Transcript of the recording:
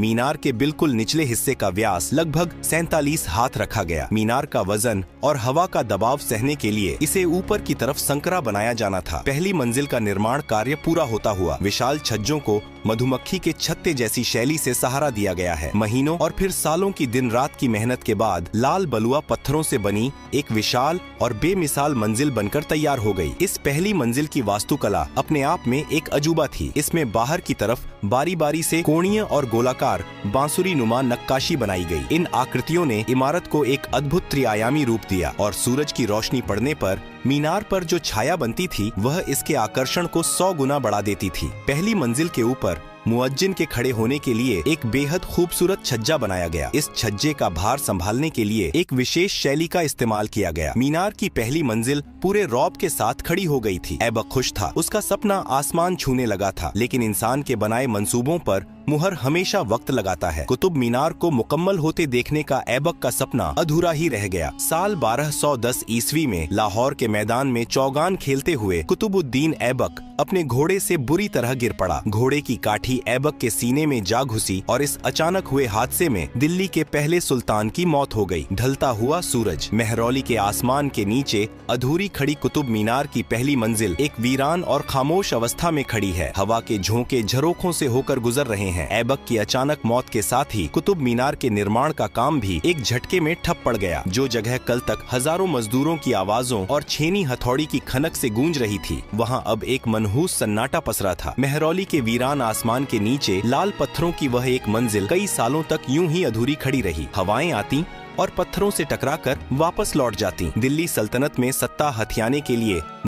मीनार के बिल्कुल निचले हिस्से का व्यास लगभग 47 हाथ रखा गया। मीनार का वजन और हवा का दबाव सहने के लिए इसे ऊपर की तरफ संकरा बनाया जाना था। पहली मंजिल का निर्माण कार्य पूरा होता हुआ विशाल छज्जों को मधुमक्खी के छत्ते जैसी शैली से सहारा दिया गया है। महीनों और फिर सालों की दिन रात की मेहनत के बाद लाल बलुआ पत्थरों से बनी एक विशाल और बेमिसाल मंजिल बनकर तैयार हो गई। इस पहली मंजिल की वास्तुकला अपने आप में एक अजूबा थी। इसमें बाहर की तरफ बारी बारी से कोणीय और गोलाकार बांसुरी नुमा नक्काशी बनाई गई। इन आकृतियों ने इमारत को एक अद्भुत त्रिआयामी रूप दिया और सूरज की रोशनी पड़ने पर मीनार पर जो छाया बनती थी वह इसके आकर्षण को 100 गुना बढ़ा देती थी। पहली मंजिल के ऊपर मुअज्जिन के खड़े होने के लिए एक बेहद खूबसूरत छज्जा बनाया गया। इस छज्जे का भार संभालने के लिए एक विशेष शैली का इस्तेमाल किया गया। मीनार की पहली मंजिल पूरे रौब के साथ खड़ी हो गई थी। ऐबक खुश था। उसका सपना आसमान छूने लगा था, लेकिन इंसान के बनाए मंसूबों पर मुहर हमेशा वक्त लगाता है। कुतुब मीनार को मुकम्मल होते देखने का ऐबक का सपना अधूरा ही रह गया। साल 1210 ईस्वी में लाहौर के मैदान में चौगान खेलते हुए कुतुबुद्दीन ऐबक अपने घोड़े से बुरी तरह गिर पड़ा। घोड़े की काठी ऐबक के सीने में जा घुसी और इस अचानक हुए हादसे में दिल्ली के पहले सुल्तान की मौत हो गई। ढलता हुआ सूरज, मेहरौली के आसमान के नीचे अधूरी खड़ी कुतुब मीनार की पहली मंजिल एक वीरान और खामोश अवस्था में खड़ी है। हवा के झोंके झरोखों से होकर गुजर रहे हैं। ऐबक की अचानक मौत के साथ ही कुतुब मीनार के निर्माण का काम भी एक झटके में ठप पड़ गया। जो जगह कल तक हजारों मजदूरों की आवाजों और छेनी हथौड़ी की खनक से गूंज रही थी, वहां अब एक मनहूस सन्नाटा पसरा था। मेहरौली के वीरान आसमान के नीचे लाल पत्थरों की वह एक मंजिल कई सालों तक यूं ही अधूरी खड़ी रही। हवाएं आती और पत्थरों से टकराकर वापस लौट जाती। दिल्ली सल्तनत में सत्ता हथियाने के लिए